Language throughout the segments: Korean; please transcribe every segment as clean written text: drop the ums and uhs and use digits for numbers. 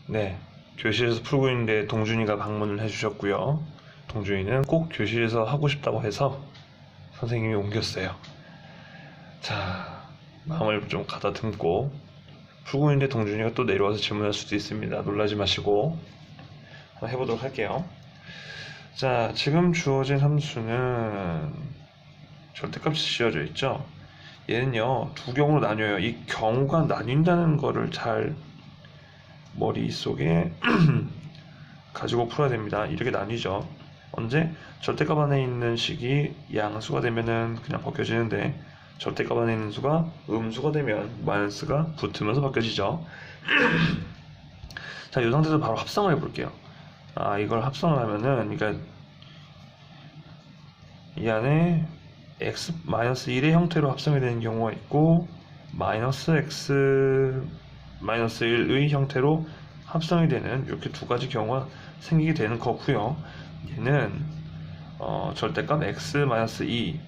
네, 교실에서 풀고 있는데 동준이가 방문을 해주셨고요. 동준이는 꼭 교실에서 하고 싶다고 해서 선생님이 옮겼어요. 자, 마음을 좀 가다듬고 풀고 있는데 동준이가 또 내려와서 질문할 수도 있습니다. 놀라지 마시고 한번 해보도록 할게요. 자, 지금 주어진 함수는 절대값이 지어져 있죠. 얘는요, 두 경우로 나뉘어요. 이 경우가 나뉜다는 거를 잘 머릿속에 가지고 풀어야 됩니다. 이렇게 나뉘죠. 언제? 절대값 안에 있는 식이 양수가 되면은 그냥 벗겨지는데, 절대값 안에 있는 수가 음수가 되면 마이너스가 붙으면서 바뀌어지죠. 자, 이 상태에서 바로 합성을 해볼게요. 이걸 합성을 하면은, 그러니까 이 안에 x-1의 형태로 합성이 되는 경우가 있고, -x -1의 형태로 합성이 되는 이렇게 두 가지 경우가 생기게 되는 거고요. 얘는 절대값 x-2,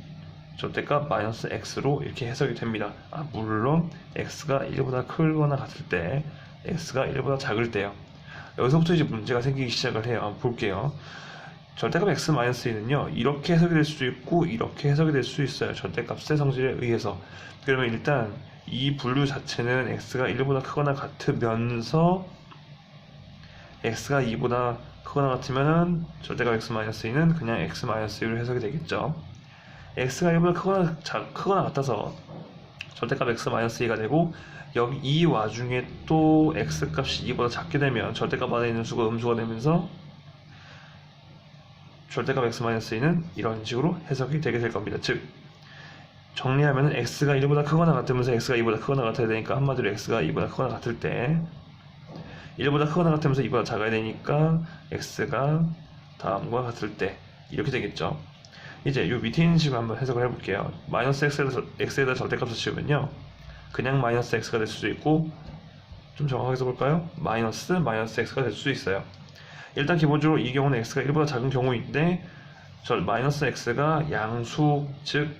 절대값 -x로 이렇게 해석이 됩니다. 물론 x가 1보다 크거나 같을 때, x가 1보다 작을 때요. 여기서부터 이제 문제가 생기기 시작을 해요. 한번 볼게요. 절대값 x-1는요, 이렇게 해석이 될 수도 있고 이렇게 해석이 될 수 있어요. 절대값의 성질에 의해서. 그러면 일단 이 분류 자체는 x가 1보다 크거나 같으면서 x가 2보다 크거나 같으면은 절대값 x-2는 그냥 x-2로 해석이 되겠죠. x가 1보다 크거나 같아서 절대값 x-2가 되고, 여기 이 와중에 또 x값이 2보다 작게 되면 절대값 안에 있는 수가 음수가 되면서 절대값 x-2는 이런 식으로 해석이 되게 될 겁니다. 즉, 정리하면 x가 1보다 크거나 같으면서 x가 2보다 크거나 같아야 되니까, 한마디로 x가 2보다 크거나 같을 때 1보다 크거나 같으면서 2보다 작아야 되니까 x가 다음과 같을 때 이렇게 되겠죠. 이제 이 밑에 있는 식으로 한번 해석을 해볼게요. -x에다 절대값을 씌우면요, 그냥 -x가 될 수도 있고, 좀 정확하게 써볼까요? -x가 될 수도 있어요. 일단 기본적으로 이 경우는 x가 1보다 작은 경우인데, -x가 양수, 즉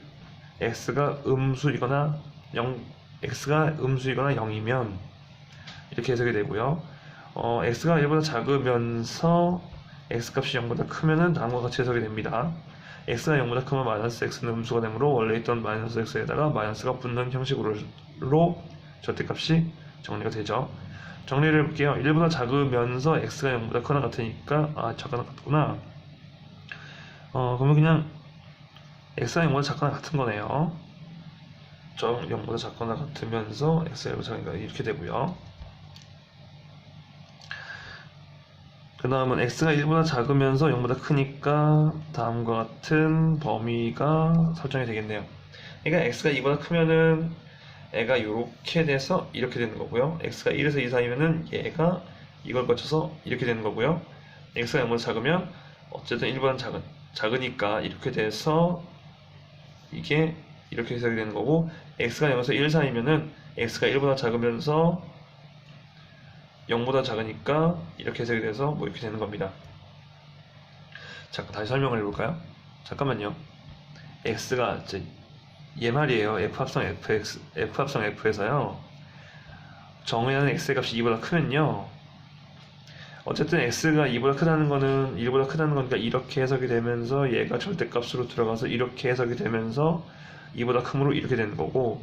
x가 음수이거나 0이면 이렇게 해석이 되고요. x가 1보다 작으면서 x값이 0보다 크면은 다음과 같이 해석이 됩니다. x가 0보다 크면 -x는 음수가 되므로 원래 있던 -x에다가 마이너스가 붙는 형식으로 절대값이 정리가 되죠. 정리를 해볼게요. 1보다 작으면서 x가 0보다 크거나 같으니까, 작거나 같구나. 그러면 그냥 x가 0보다 작거나 같은 거네요. 0보다 작거나 같으면서 x가 0보다 작으니까 이렇게 되고요. 그 다음은 x가 1보다 작으면서 0보다 크니까 다음과 같은 범위가 설정이 되겠네요. 그러니까 x가 2보다 크면은 애가 이렇게 돼서 이렇게 되는 거고요. x가 1에서 2 사이면은 얘가 이걸 거쳐서 이렇게 되는 거고요. x가 0보다 작으면 어쨌든 1보다 작으니까 이렇게 돼서 이게 이렇게 해석이 되는 거고, x가 0에서 1 사이면은 x가 1보다 작으면서 0보다 작으니까 이렇게 해석이 돼서 뭐 이렇게 되는 겁니다. 잠깐 다시 설명을 해볼까요? 잠깐만요. x가 이제 얘 말이에요. F합성 F에서요, 정의하는 x의 값이 2보다 크면요, 어쨌든 x가 2보다 크다는 거는 1보다 크다는 거니까 이렇게 해석이 되면서 얘가 절대값으로 들어가서 이렇게 해석이 되면서 2보다 크므로 이렇게 되는 거고,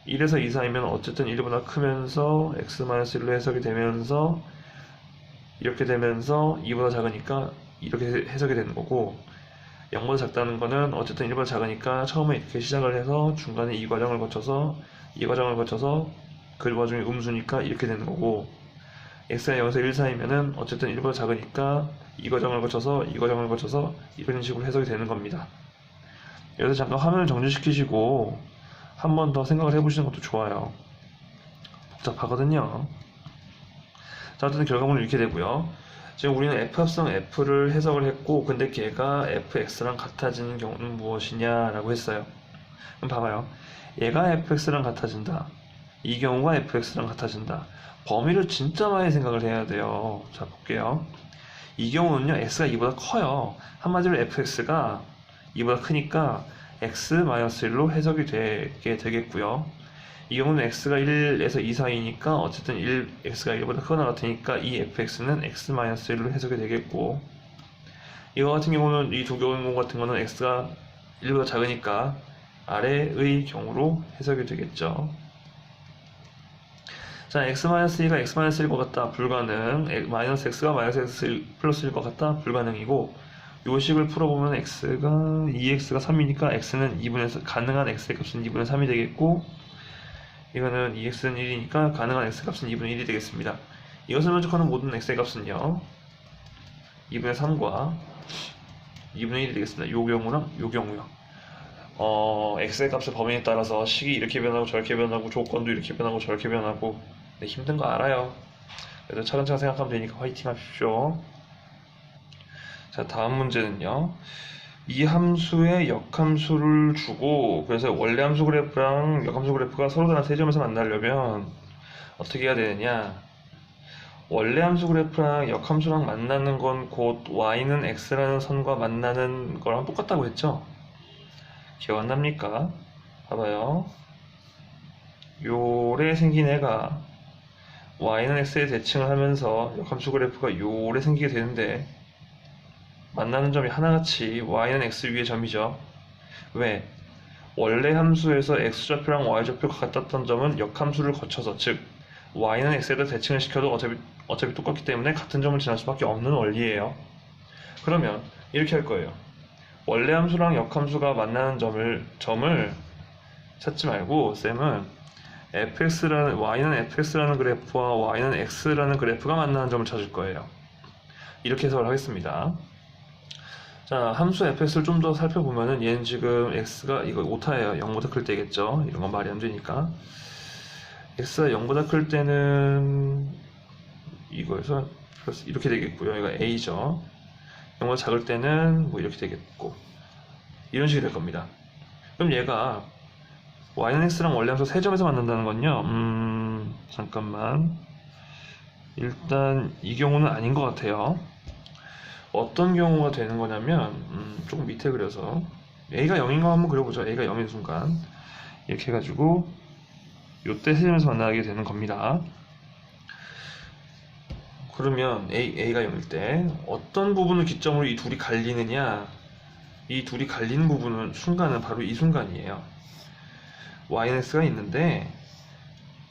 1에서 2 사이면 어쨌든 1보다 크면서 x-1로 해석이 되면서 이렇게 되면서 2보다 작으니까 이렇게 해석이 되는 거고, 0보다 작다는 거는 어쨌든 1보다 작으니까 처음에 이렇게 시작을 해서 중간에 이 과정을 거쳐서 그 와중에 음수니까 이렇게 되는 거고, x가 0에서 1 사이면은 어쨌든 1보다 작으니까 이 과정을 거쳐서 이런 식으로 해석이 되는 겁니다. 여기서 잠깐 화면을 정지시키시고 한 번 더 생각을 해보시는 것도 좋아요. 복잡하거든요. 자, 어쨌든 결과물은 이렇게 되고요. 지금 우리는 F합성 F를 해석을 했고, 근데 걔가 fx랑 같아지는 경우는 무엇이냐라고 했어요. 그럼 봐봐요. 얘가 fx랑 같아진다. 이 경우가 fx랑 같아진다. 범위를 진짜 많이 생각을 해야 돼요. 자, 볼게요. 이 경우는요, x가 2보다 커요. 한마디로 fx가 2보다 크니까 x-1로 해석이 되게 되겠고요. 이 경우는 x가 1에서 2 사이니까 어쨌든 x가 1보다 크거나 같으니까 이 fx는 x-1로 해석이 되겠고, 이거 같은 경우는 이 두 경우 같은 거는 x가 1보다 작으니까 아래의 경우로 해석이 되겠죠. 자, x-2가 x-1것 같다, 불가능. 마이너스 x가 마이너스 x 플러스 1것 같다, 불가능이고, 요 식을 풀어보면 x가 2x가 3이니까 x는 2분의 가능한 x의 값은 2분의 3이 되겠고, 이거는 2x는 1이니까 가능한 x값은 2분의 1이 되겠습니다. 이것을 만족하는 모든 x의 값은요 2분의 3과 2분의 1이 되겠습니다. 요 경우랑 요 경우요. x의 값의 범위에 따라서 식이 이렇게 변하고 저렇게 변하고 조건도 이렇게 변하고 저렇게 변하고, 네, 힘든 거 알아요. 그래도 차근차근 생각하면 되니까 화이팅 하십시오. 자, 다음 문제는요, 이 함수의 역함수를 주고, 그래서 원래 함수 그래프랑 역함수 그래프가 서로 다른 세 점에서 만나려면 어떻게 해야 되느냐. 원래 함수 그래프랑 역함수랑 만나는 건 곧 y는 x라는 선과 만나는 거랑 똑같다고 했죠? 기억 안 납니까? 봐봐요. 요래 생긴 애가 y는 x에 대칭을 하면서 역함수 그래프가 요래 생기게 되는데, 만나는 점이 하나같이 y는 x 위의 점이죠. 왜? 원래 함수에서 x좌표랑 y좌표가 같았던 점은 역함수를 거쳐서, 즉 y는 x에다 대칭을 시켜도 어차피 똑같기 때문에 같은 점을 지날 수밖에 없는 원리예요. 그러면 이렇게 할 거예요. 원래 함수랑 역함수가 만나는 점을 찾지 말고 쌤은 y는 fx라는 그래프와 y는 x라는 그래프가 만나는 점을 찾을 거예요. 이렇게 해석을 하겠습니다. 자, 함수 fx를 좀 더 살펴보면은 얘는 지금 x가 이거 오타예요. 0보다 클 때겠죠. 이런 건 말이 안 되니까. x가 0보다 클 때는 이거에서 플러스 이렇게 되겠고요. 이거 a죠. 0보다 작을 때는 뭐 이렇게 되겠고, 이런 식이 될 겁니다. 그럼 얘가 y는 x랑 원래 함수 세 점에서 만난다는 건요. 잠깐만. 일단 이 경우는 아닌 것 같아요. 어떤 경우가 되는 거냐면, 조금 밑에 그려서 a가 0인 거 한번 그려보죠. a가 0인 순간 이렇게 해가지고 요때 세 점에서 만나게 되는 겁니다. 그러면 a가 0일 때 어떤 부분을 기점으로 이 둘이 갈리느냐, 이 둘이 갈리는 부분은 순간은 바로 이 순간이에요. y는 x가 있는데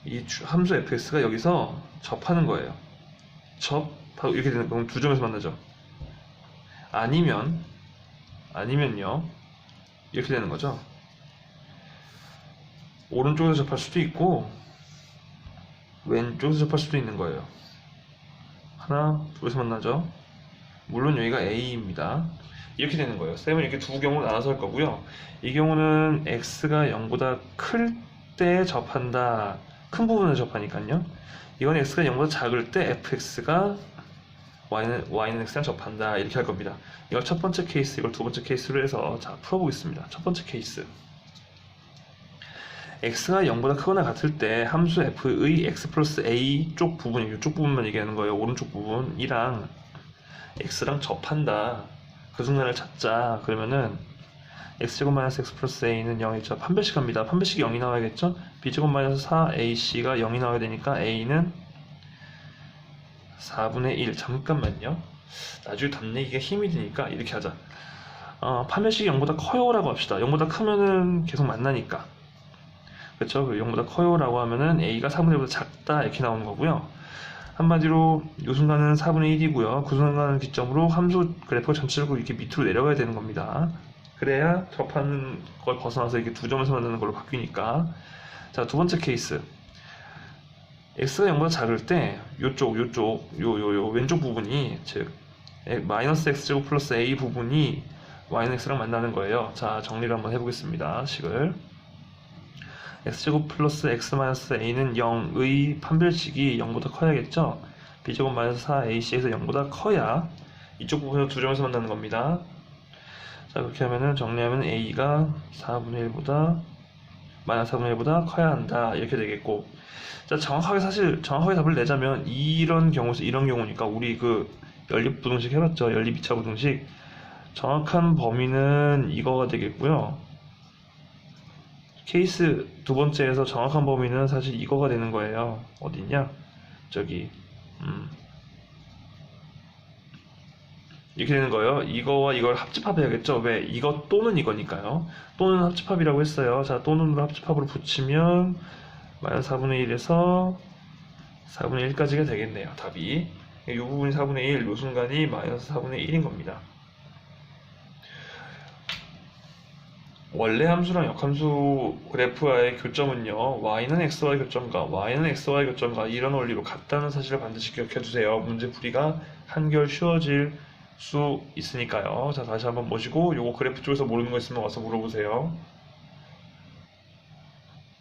이 함수 fx가 여기서 접하는 거예요. 바로 이렇게 되는 거면 두 점에서 만나죠. 아니면요 이렇게 되는 거죠. 오른쪽에서 접할 수도 있고 왼쪽에서 접할 수도 있는 거예요. 하나, 둘에서 만나죠. 물론 여기가 A입니다. 이렇게 되는 거예요. 쌤은 이렇게 두 경우를 나눠서 할 거고요. 이 경우는 x가 0보다 클 때 접한다. 큰 부분을 접하니까요. 이건 x가 0보다 작을 때 fx가 y는 x랑 접한다. 이렇게 할 겁니다. 이걸 첫 번째 케이스, 이걸 두 번째 케이스로 해서 자, 풀어보겠습니다. 첫 번째 케이스. x가 0보다 크거나 같을 때 함수 f의 x 플러스 a 쪽 부분이, 이쪽 부분만 얘기하는 거예요. 오른쪽 부분이랑 x랑 접한다. 그 순간을 찾자. 그러면은 x제곱 마이너스 x 플러스 a는 0이죠. 판별식 합니다. 판별식이 0이 나와야겠죠? b제곱 마이너스 4ac가 0이 나와야 되니까 a는 4분의 1. 잠깐만요. 나중에 답 내기가 힘이 드니까 이렇게 하자. 판별식이 0보다 커요 라고 합시다. 0보다 크면은 계속 만나니까. 그렇죠? 0보다 커요 라고 하면은 a가 4분의 1보다 작다 이렇게 나오는 거고요. 한마디로 이 순간은 4분의 1이고요. 그 순간을 기점으로 함수 그래프가 전체적으로 이렇게 밑으로 내려가야 되는 겁니다. 그래야 접하는 걸 벗어나서 이렇게 두 점에서 만나는 걸로 바뀌니까. 자, 두 번째 케이스. x가 0보다 작을 때 요 왼쪽 부분이, 즉 마이너스 x제곱 플러스 a 부분이 y는 x랑 만나는 거예요. 자, 정리를 한번 해보겠습니다. 식을 x제곱 플러스 x 마이너스 a는 0의 판별식이 0보다 커야겠죠. b제곱 마이너스 4ac에서 0보다 커야 이쪽 부분에서 두 점에서 만나는 겁니다. 자, 그렇게 하면은 정리하면 a가 4분의 1보다 마이너스 4분의 1보다 커야 한다 이렇게 되겠고, 자, 정확하게 답을 내자면 이런 경우니까 우리 그 연립부등식 해봤죠. 연립 2차 부등식 정확한 범위는 이거가 되겠고요. 케이스 두 번째에서 정확한 범위는 사실 이거가 되는 거예요. 어디냐? 저기 이렇게 되는 거예요. 이거와 이걸 합집합해야겠죠. 왜? 이거 또는 이거니까요. 또는 합집합이라고 했어요. 자, 또는으로 합집합으로 붙이면 마이너스 4분의 1에서 4분의 1까지가 되겠네요. 답이. 이 부분이 4분의 1, 이 순간이 마이너스 4분의 1인 겁니다. 원래 함수랑 역함수 그래프와의 교점은요, y는 xy 교점과 y는 xy 교점과 이런 원리로 같다는 사실을 반드시 기억해 두세요. 문제 풀이가 한결 쉬워질 수 있으니까요. 자, 다시 한번 보시고 요거 그래프 쪽에서 모르는 거 있으면 와서 물어보세요.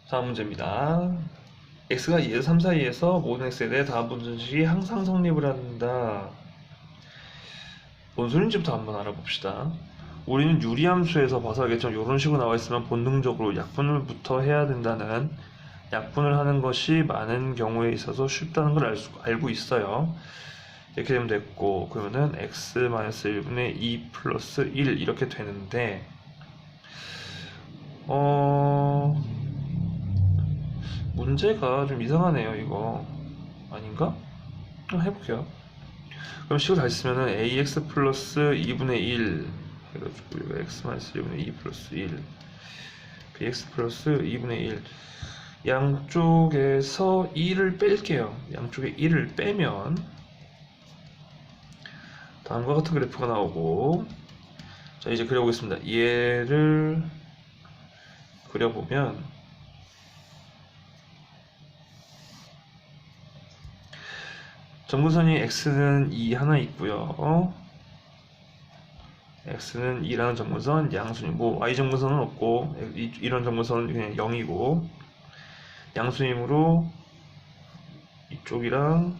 다음 문제입니다. x가 2에서 3 사이에서 모든 x에 대해 다음 분수식이 항상 성립을 한다. 뭔 소린지부터 한번 알아봅시다. 우리는 유리함수에서 봐서 알겠지만 이런 식으로 나와 있으면 본능적으로 약분을부터 해야 된다는, 약분을 하는 것이 많은 경우에 있어서 쉽다는 걸 알고 있어요. 이렇게 되면 됐고, 그러면은 x-1분의 2 플러스 1 이렇게 되는데, 문제가 좀 이상하네요. 이거 아닌가? 해볼게요. 그럼 식을 다시 쓰면은 ax 플러스 2분의 1 해가지고 x-1분의 2 플러스 1 bx 플러스 2분의 1 양쪽에서 2를 뺄게요. 양쪽에 1을 빼면 다음과 같은 그래프가 나오고, 자, 이제 그려보겠습니다. 얘를 그려보면 점근선이 x는 2 하나 있고요. x는 2라는 점근선, 양수이고 y 점근선은 없고, 이런 점근선은 그냥 0이고, 양수이므로 이쪽이랑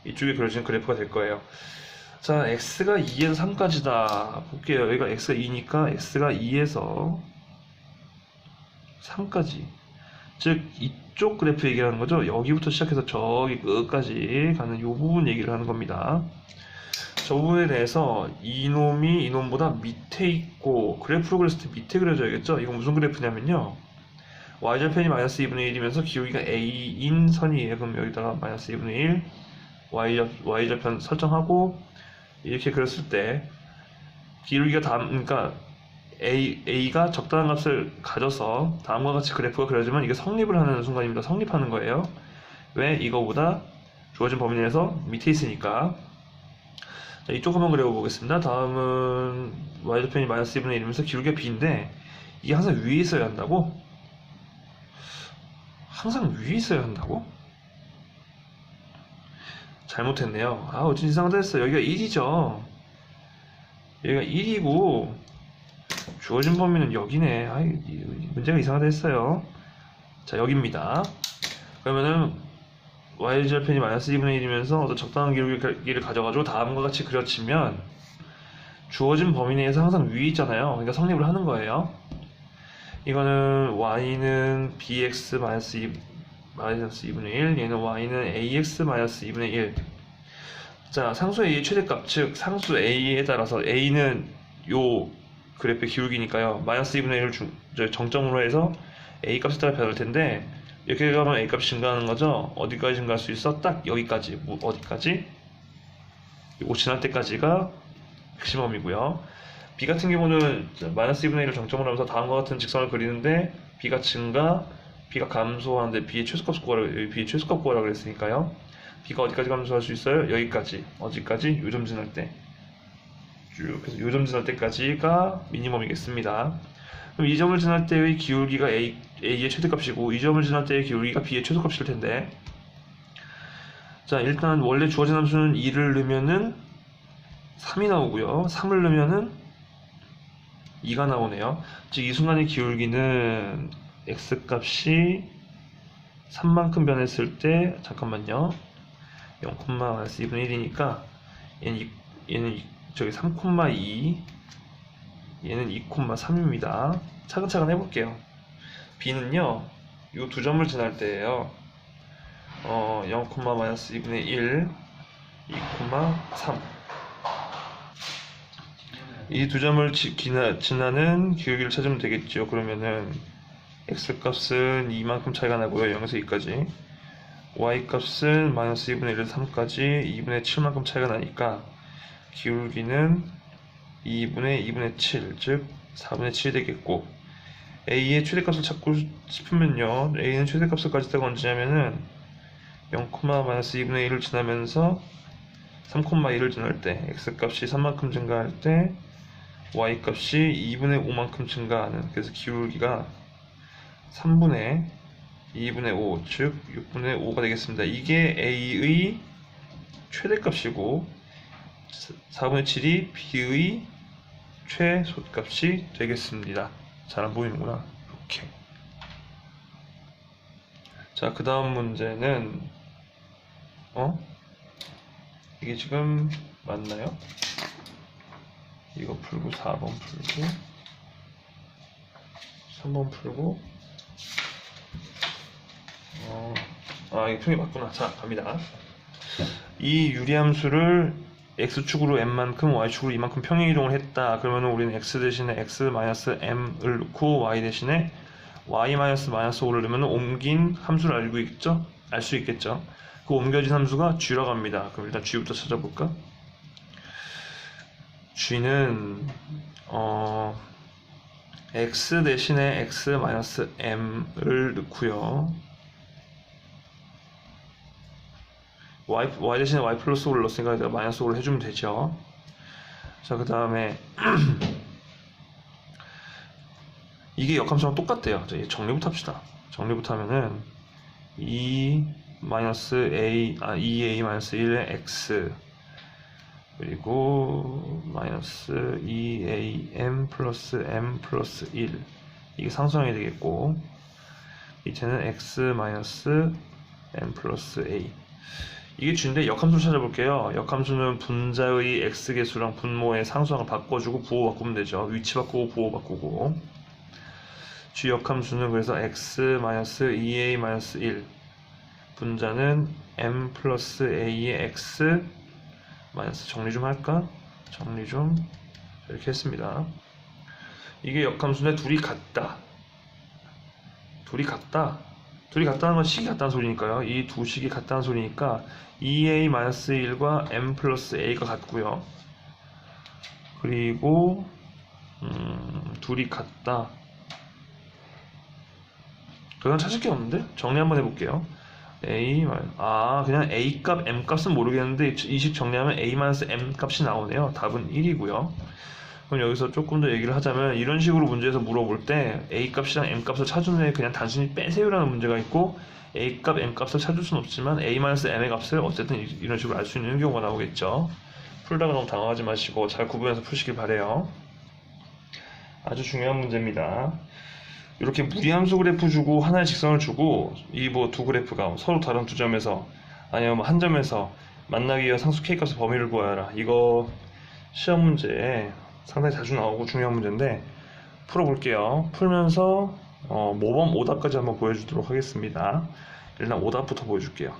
이쪽이 그려진 그래프가 될 거예요. 자, x가 2에서 3까지다. 볼게요. 여기가 x가 2니까 x가 2에서 3까지. 즉, 이쪽 그래프 얘기하는 거죠. 여기부터 시작해서 저기 끝까지 가는 이 부분 얘기를 하는 겁니다. 저 부분에 대해서 이놈이 이놈보다 밑에 있고, 그래프로 그렸을 때 밑에 그려져야겠죠. 이건 무슨 그래프냐면요, y절편이 마이너스 2분의 1이면서 기울기가 a인 선이에요. 그럼 여기다가 마이너스 2분의 1 y절편 설정하고 이렇게 그렸을 때 기울기가 그러니까 a가 적당한 값을 가져서 다음과 같이 그래프가 그려지면 이게 성립을 하는 순간입니다. 성립하는 거예요. 왜? 이거보다 주어진 범위 내에서 밑에 있으니까. 자, 이쪽 한번 그려보겠습니다. 다음은 y절편이 마이너스 2분의 1이면서 기울기가 b인데, 이게 항상 위에 있어야 한다고? 항상 위에 있어야 한다고? 잘못했네요. 어쩐지 이상하다 했어. 여기가 1이죠. 여기가 1이고 주어진 범위는 여기네. 문제가 이상하다 했어요. 자, 여기입니다. 그러면은 y절편이 마이너스 2분의 1이면서 어떤 적당한 기울기를 가져가지고 다음과 같이 그려치면 주어진 범위 내에서 항상 위에 있잖아요. 그러니까 성립을 하는 거예요. 이거는 y는 bx 마이너스 2분의 1, 얘는 y는 ax 마이너스 2분의 1. 자, 상수 a의 최대값, 즉 상수 a에 따라서 a는 요 그래프의 기울기니까요, 마이너스 2분의 1을 정점으로 해서 a 값에 따라 변할 텐데, 이렇게 가면 a 값이 증가하는 거죠. 어디까지 증가할 수 있어? 딱 여기까지. 어디까지? 이거 지날 때까지가 맥시멈이고요. b 같은 경우는 마이너스 2분의 1을 정점으로 하면서 다음과 같은 직선을 그리는데, b가 증가, b가 감소하는데 b의 최소값 구하라 그랬으니까요. b가 어디까지 감소할 수 있어요? 여기까지. 어디까지? 요점 지날 때. 쭉 해서 요점 지날 때까지가 미니멈이겠습니다. 그럼 이 점을 지날 때의 기울기가 a의 최대값이고, 이 점을 지날 때의 기울기가 b의 최소값일 텐데, 자, 일단 원래 주어진 함수는 2를 넣으면은 3이 나오고요. 3을 넣으면은 2가 나오네요. 즉 이 순간의 기울기는 x값이 3만큼 변했을 때, 잠깐만요, 0,-2분의 1이니까 얘는 저기 3,2, 얘는 2,3입니다. 차근차근 해볼게요. b는요, 이 두 점을 지날 때예요. 0,-2분의 1, 2,3. 이 두 점을 지나는 기울기를 찾으면 되겠죠. 그러면은 x 값은 2만큼 차이가 나고요. 0에서 2까지. y 값은 마이너스 2분의 1에서 3까지 2분의 7만큼 차이가 나니까 기울기는 2분의 7, 즉 4분의 7이 되겠고, a의 최대값을 찾고 싶으면요, a는 최대값을 가질 때가 언제냐면은 0, 마이너스 2분의 1을 지나면서 3,1을 지날 때 x 값이 3만큼 증가할 때 y 값이 2분의 5만큼 증가하는, 그래서 기울기가 3분의 2분의 5, 즉 6분의 5가 되겠습니다. 이게 a의 최대값이고 4분의 7이 b의 최소값이 되겠습니다. 잘 안 보이는구나. 이렇게. 자, 그 다음 문제는 이게 지금 맞나요? 이거 풀고 4번 풀고 3번 풀고 이거 풀이 맞구나. 자, 갑니다. 이 유리함수를 x축으로 m만큼 y축으로 이만큼 평행 이동을 했다. 그러면 우리는 x 대신에 x-m을 넣고 y 대신에 y-5를 넣으면 옮긴 함수를 알 수 있겠죠. 그 옮겨진 함수가 g라고 합니다. 그럼 일단 g부터 찾아볼까? g는 x 대신에 x-m을 넣고요. y 대신에 y 플러스 5를 넣었으니까 내가 마이너스 5를 해주면 되죠. 자, 그 다음에 이게 역함수랑 똑같대요. 자, 정리부터 합시다. 정리부터 하면은 2a-1의 x 그리고 마이너스 2am 플러스 m 플러스 1, 이게 상수항이 되겠고, 밑에는 x 마이너스 m 플러스 a. 이게 g인데 역함수를 찾아볼게요. 역함수는 분자의 x개수랑 분모의 상수항을 바꿔주고 부호 바꾸면 되죠. 위치 바꾸고 부호 바꾸고. g 역함수는 그래서 x-2a-1, 분자는 m 플러스 a의 x 마이너스, 정리 좀 할까? 정리 좀 이렇게 했습니다. 이게 역함수인데 둘이 같다. 둘이 같다는 건 식이 같다는 소리니까요. 이 두 식이 같다는 소리니까 2a-1과 m 플러스 a가 같고요. 그리고 둘이 같다. 그건 찾을 게 없는데? 정리 한번 해볼게요. 그냥 a 값, m 값은 모르겠는데 이 식 정리하면 a-m 값이 나오네요. 답은 1이고요. 그럼 여기서 조금 더 얘기를 하자면, 이런 식으로 문제에서 물어볼 때 a 값이랑 m 값을 찾으면 그냥 단순히 빼세요라는 문제가 있고, a 값, m 값을 찾을 수는 없지만 a-m의 값을 어쨌든 이런 식으로 알 수 있는 경우가 나오겠죠. 풀다가 너무 당황하지 마시고 잘 구분해서 푸시길 바래요. 아주 중요한 문제입니다. 이렇게 무리함수 그래프 주고 하나의 직선을 주고 이 두 그래프가 서로 다른 두 점에서 아니면 한 점에서 만나기 위한 상수 k 값의 범위를 구하여라. 이거 시험 문제에 상당히 자주 나오고 중요한 문제인데 풀어볼게요. 풀면서 모범 오답까지 한번 보여주도록 하겠습니다. 일단 오답부터 보여줄게요.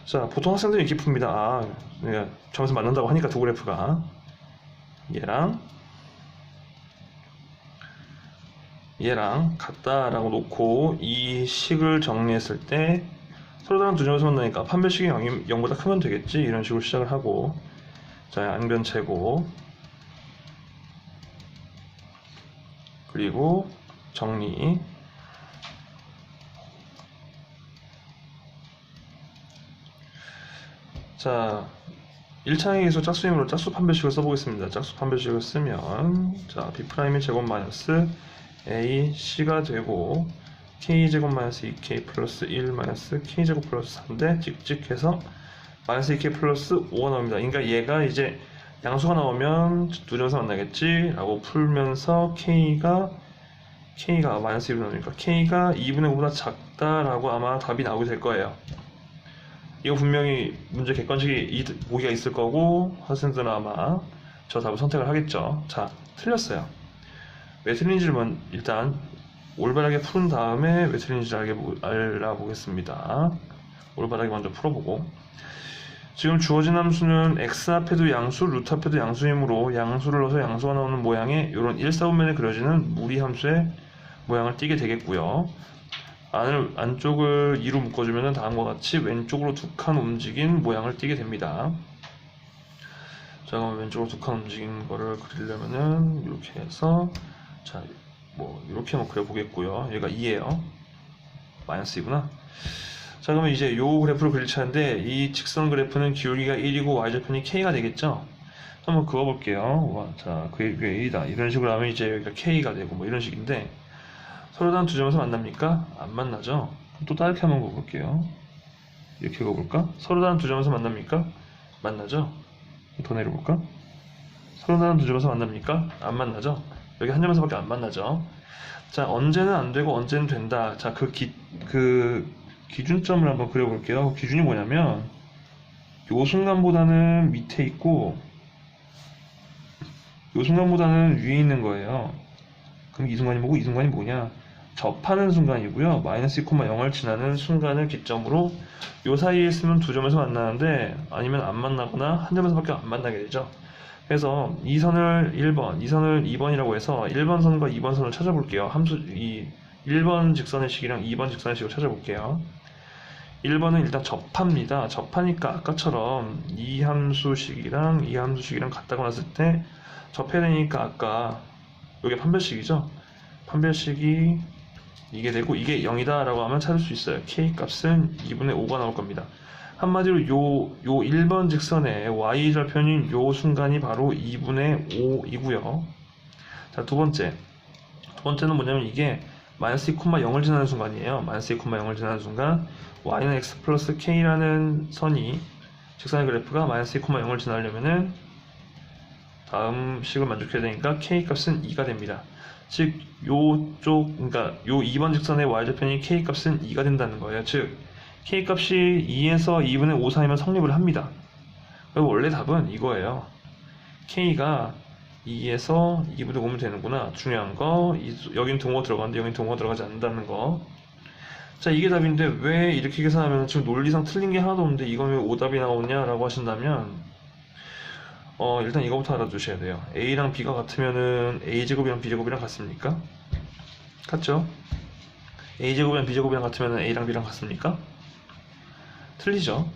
자, 보통 학생들이 이렇게 풉니다. 점에서 만난다고 하니까 두 그래프가 얘랑 같다라고 놓고 이 식을 정리했을 때 서로 다른 두 점에서 만나니까 판별식이 0보다 크면 되겠지, 이런 식으로 시작을 하고, 자, 양변체고, 그리고 정리. 자, 1차항의 계수 짝수이므로 짝수 판별식을 써보겠습니다. 짝수 판별식을 쓰면, 자, b'의 제곱 마이너스 a c가 되고, k제곱 마이너스 2k 플러스 1 마이너스 k제곱 플러스 3대 찍찍해서 마이너스 2k 플러스 5가 나옵니다. 그러니까 얘가 이제 양수가 나오면 두 점에서 만나겠지 라고 풀면서 k가 마이너스 1로 나오니까 k가 2분의 5보다 작다라고 아마 답이 나오게 될 거예요. 이거 분명히 문제 객관식이 보기가 있을 거고 학생들은 아마 저 답을 선택을 하겠죠. 자, 틀렸어요. 왜 틀린지를 일단 올바르게 푸른 다음에 왜 틀린지를 알아보겠습니다. 올바르게 먼저 풀어보고, 지금 주어진 함수는 x 앞에도 양수, 루트 앞에도 양수이므로 양수를 넣어서 양수가 나오는 모양의 이런 1사분면에 그려지는 무리함수의 모양을 띠게 되겠고요. 안쪽을 2로 묶어주면 다음과 같이 왼쪽으로 두 칸 움직인 모양을 띠게 됩니다. 자, 그럼 왼쪽으로 두 칸 움직인 거를 그리려면은 이렇게 해서, 자, 뭐 이렇게 한번 그려보겠고요. 얘가 2예요. 마이너스이구나. 자, 그러면 이제 요 그래프를 그릴 차인데 이 직선 그래프는 기울기가 1이고 y절편이 k가 되겠죠? 한번 그어볼게요. 자, 그게 1이다. 이런 식으로 하면 이제 여기가 k가 되고 뭐 이런 식인데 서로 다른 두 점에서 만납니까? 안 만나죠? 또 다르게 한번 그어볼게요. 이렇게 그어볼까? 서로 다른 두 점에서 만납니까? 만나죠? 더 내려볼까? 서로 다른 두 점에서 만납니까? 안 만나죠? 여기 한 점에서밖에 안 만나죠? 자, 언제는 안 되고 언제는 된다. 자, 그 기준점을 한번 그려볼게요. 기준이 뭐냐면 요 순간보다는 밑에 있고 요 순간보다는 위에 있는 거예요. 그럼 이 순간이 뭐고 이 순간이 뭐냐? 접하는 순간이고요. 마이너스 2,0을 지나는 순간을 기점으로 요 사이에 있으면 두 점에서 만나는데 아니면 안 만나거나 한 점에서밖에 안 만나게 되죠. 그래서 이 선을 1번, 이 선을 2번이라고 해서 1번 선과 2번 선을 찾아볼게요. 이 1번 직선의 식이랑 2번 직선의 식을 찾아볼게요. 1번은 일단 접합니다. 접하니까 아까처럼 이 함수식이랑 이 함수식이랑 같다고 났을 때 접해야 되니까 아까 이게 판별식이죠. 판별식이 이게 되고 이게 0이다 라고 하면 찾을 수 있어요. k 값은 2분의 5가 나올 겁니다. 한마디로 요 1번 직선의 y절편인 요 순간이 바로 2분의 5이고요. 자, 두 번째는 뭐냐면 이게 마이너스 2,0을 지나는 순간이에요. 마이너스 2,0을 지나는 순간 y는 x 플러스 k라는 선이 직선의 그래프가 마이너스 2,0을 지나려면은 다음 식을 만족해야 되니까 k 값은 2가 됩니다. 즉 그러니까 요 2번 직선의 y절편이 k 값은 2가 된다는 거예요. 즉 k 값이 2에서 2분의 5 사이면 성립을 합니다. 원래 답은 이거예요. k가 2에서 2분의 5면 되는구나. 중요한 거 여긴 동호 들어가는데 여긴 동호 들어가지 않는다는 거. 자, 이게 답인데 왜 이렇게 계산하면 지금 논리상 틀린 게 하나도 없는데 이건 왜 오답이 나오냐 라고 하신다면 일단 이거부터 알아두셔야 돼요. a랑 b가 같으면은 a제곱이랑 b제곱이랑 같습니까? 같죠? a제곱이랑 b제곱이랑 같으면은 a랑 b랑 같습니까? 틀리죠?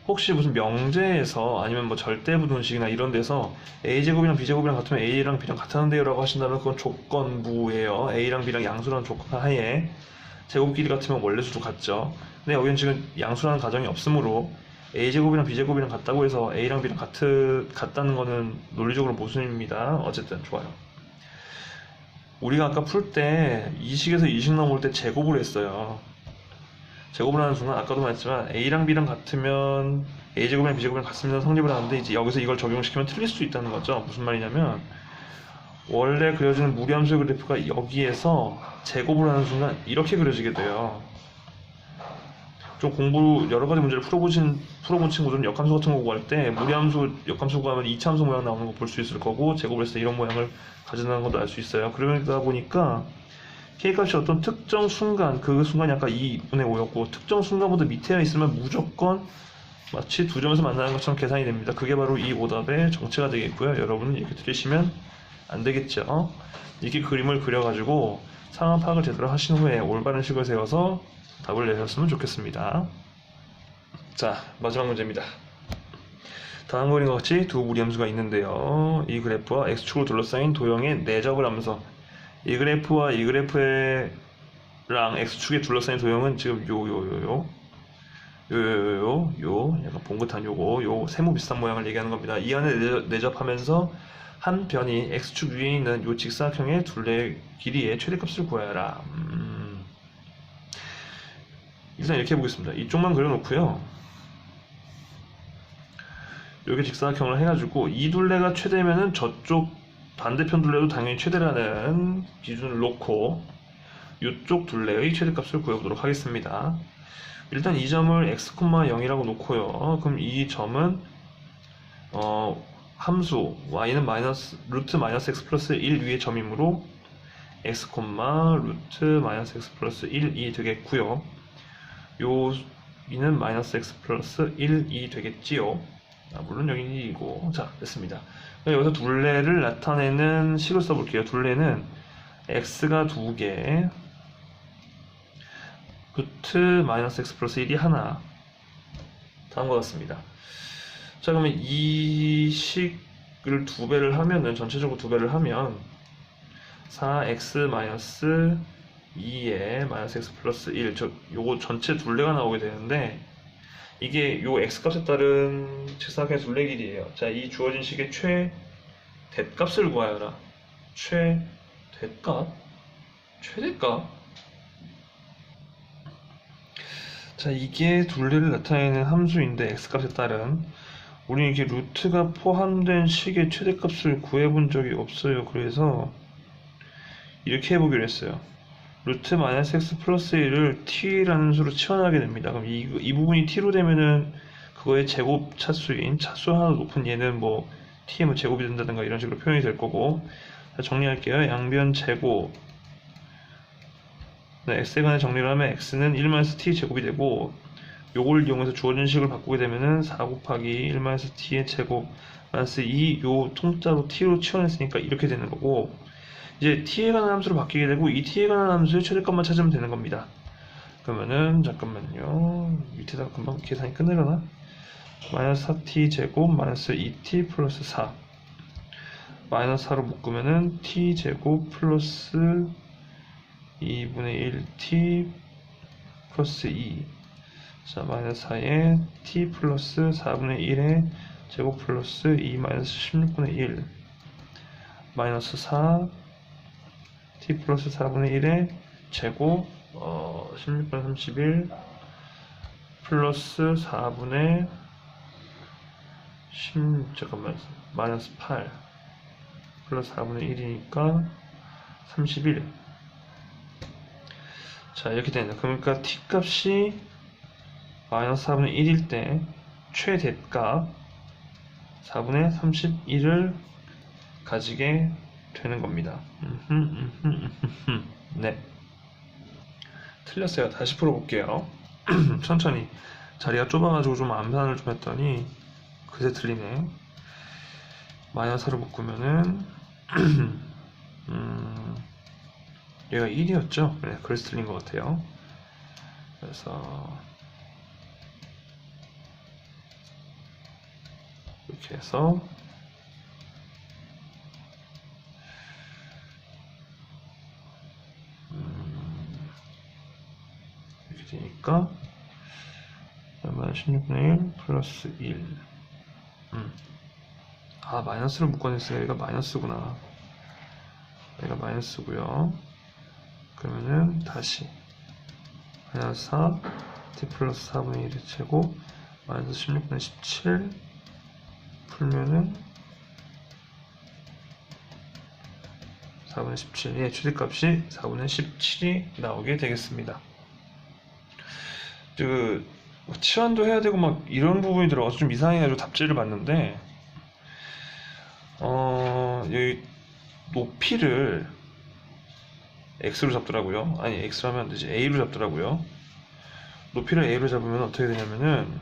혹시 무슨 명제에서 아니면 뭐 절대부등식이나 이런 데서 a제곱이랑 b제곱이랑 같으면 a랑 b랑 같다는데요 라고 하신다면 그건 조건부예요. a랑 b랑 양수라는 조건 하에 제곱 길이 같으면 원래 수도 같죠. 근데 여기는 지금 양수라는 가정이 없으므로 a제곱이랑 b제곱이랑 같다고 해서 a랑 b랑 같다는 거는 논리적으로 모순입니다. 어쨌든 좋아요. 우리가 아까 풀 때 이식에서 이식 넘어올 때 제곱을 했어요. 제곱을 하는 순간 아까도 말했지만 a랑 b랑 같으면 a제곱이랑 b제곱이랑 같으면 성립을 하는데 이제 여기서 이걸 적용시키면 틀릴 수 있다는 거죠. 무슨 말이냐면 원래 그려지는 무리함수의 그래프가 여기에서 제곱을 하는 순간 이렇게 그려지게 돼요. 좀 공부 여러 가지 문제를 풀어본 친구들은 역함수 같은 거 구할 때 무리함수 역함수 구하면 2차함수 모양 나오는 거 볼 수 있을 거고 제곱을 해서 이런 모양을 가진다는 것도 알 수 있어요. 그러다 보니까 k값이 어떤 특정 순간, 그 순간이 아까 2분의 5였고 특정 순간보다 밑에 있으면 무조건 마치 두 점에서 만나는 것처럼 계산이 됩니다. 그게 바로 이 오답의 정체가 되겠고요. 여러분은 이렇게 들으시면 안 되겠죠. 이렇게 그림을 그려가지고 상황 파악을 제대로 하신 후에 올바른 식을 세워서 답을 내셨으면 좋겠습니다. 자, 마지막 문제입니다. 다음 그림과 같이 두 무리함수가 있는데요. 이 그래프와 x축으로 둘러싸인 도형의 내접을 하면서 이 그래프와 이 그래프랑 x축에 둘러싸인 도형은 지금 약간 봉긋한 요 세모 비슷한 모양을 얘기하는 겁니다. 이 안에 내접하면서 한 변이 x축 위에 있는 요 직사각형의 둘레 길이의 최대값을 구하여라. 일단 이렇게 해보겠습니다. 이쪽만 그려놓고요. 여기 직사각형을 해가지고 이 둘레가 최대면은 저쪽 반대편 둘레도 당연히 최대라는 기준을 놓고 이쪽 둘레의 최대값을 구해보도록 하겠습니다. 일단 이 점을 x, 0이라고 놓고요. 그럼 이 점은 함수 y는 루트 마이너스 x 플러스 1 위의 점이므로 x, 루트 마이너스 x 플러스 1이 되겠고요. 요 2는 마이너스 x 플러스 1, 2 되겠지요. 물론 여기 2이고. 자, 됐습니다. 여기서 둘레를 나타내는 식을 써볼게요. 둘레는 x가 2개, 루트 마이너스 x 플러스 1이 하나. 다음과 같습니다. 자, 그러면 이 식을 2배를 하면은, 전체적으로 2배를 하면 4x 마이너스 2에 마이너스 x 플러스 1, 요거 전체 둘레가 나오게 되는데, 이게 요 x 값에 따른 직사각형의 둘레 길이에요. 자, 이 주어진 식의 최대값을 구하여라. 최대값? 자, 이게 둘레를 나타내는 함수인데 x값에 따른, 우리는 이게 루트가 포함된 식의 최대값을 구해본 적이 없어요. 그래서 이렇게 해보기로 했어요. 루트 마이너스 x 플러스 1을 t라는 수로 치환하게 됩니다. 그럼 이 부분이 t로 되면은 그거의 제곱 차수인, 차수 하나 높은 얘는 뭐 t의 뭐 제곱이 된다든가 이런 식으로 표현이 될 거고. 자, 정리할게요. 양변 제곱, 네, x에 관해 정리를 하면 x는 1-t 제곱이 되고, 요걸 이용해서 주어진 식을 바꾸게 되면은 4 곱하기 1-t의 제곱 마이너스 2, 요 통짜로 t로 치환했으니까 이렇게 되는 거고, 이제 t에 관한 함수로 바뀌게 되고, 이 t에 관한 함수의 최대값만 찾으면 되는 겁니다. 그러면은 잠깐만요, 밑에다가 금방 계산이 끝내려나? 마이너스 4t 제곱 마이너스 2t 플러스 4, 마이너스 4로 묶으면은 t 제곱 플러스 2분의 1t 플러스 2. 자, 마이너스 4에 t 플러스 4분의 1의 제곱 플러스 2 마이너스 16분의 1 마이너스 4 t 플러스 4분의 1의 제곱 16분의 31 플러스 4분의 마이너스 8 플러스 4분의 1이니까 31. 자, 이렇게 됩니다. 그러니까 t 값이 마이너스 4분의 1일 때 최대값 4분의 31을 가지게 되는 겁니다. 네, 틀렸어요. 다시 풀어볼게요. 천천히. 자리가 좁아가지고 좀 암산을 좀 했더니 그새 틀리네. 마이너스 4로 묶으면은 얘가 1이었죠? 네, 그래서 틀린 것 같아요. 그래서 이렇게 해서 이렇게 되니까 마이너스 16분의 1 플러스 1. 마이너스를 묶어냈어요. 얘가 마이너스구나. 얘가 마이너스고요. 그러면은 다시 마이너스 4 t 플러스 4분의 1의 제곱 마이너스 16분의 17 풀면은 4분의 17의 최대값이 4분의 17이 나오게 되겠습니다. 치환도 해야 되고 막 이런 부분이 들어가서 좀 이상해가지고 답지를 봤는데, 여기 높이를 x로 잡더라고요. 아니, x로 하면 안 되지. a로 잡더라고요. 높이를 a로 잡으면 어떻게 되냐면은,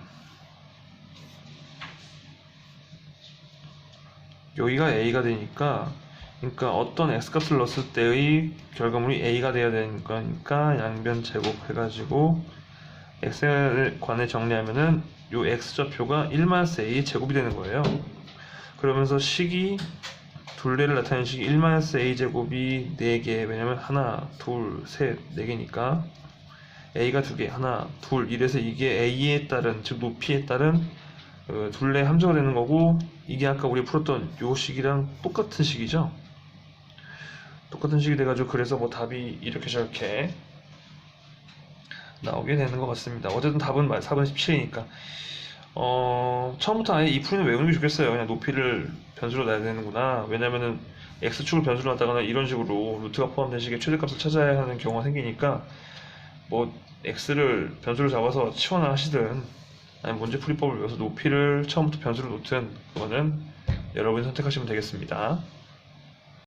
여기가 a가 되니까, 그러니까 어떤 x값을 넣었을 때의 결과물이 a가 돼야 되는 거니까 양변 제곱 해가지고 x에 관해 정리하면은 요 x좌표가 1-a의 제곱이 되는 거예요. 그러면서 식이, 둘레를 나타내는 식이 1-a 제곱이 4개, 왜냐면 하나, 둘, 셋, 4개니까 a가 2개, 하나, 둘, 이래서 이게 a에 따른, 즉 높이에 따른 둘레 함수가 되는 거고, 이게 아까 우리 풀었던 요 식이랑 똑같은 식이죠. 똑같은 식이 돼가지고 그래서 뭐 답이 이렇게 저렇게 나오게 되는 것 같습니다. 어쨌든 답은 4분의 17이니까 처음부터 아예 이 풀이는 외우는 게 좋겠어요. 그냥 높이를 변수로 놔야 되는구나. 왜냐면은 x축을 변수로 놨다거나 이런 식으로 루트가 포함된 식의 최대값을 찾아야 하는 경우가 생기니까, 뭐 x를 변수로 잡아서 치환을 하시든 아니면 문제풀이법을 외워서 높이를 처음부터 변수로 놓든 그거는 여러분이 선택하시면 되겠습니다.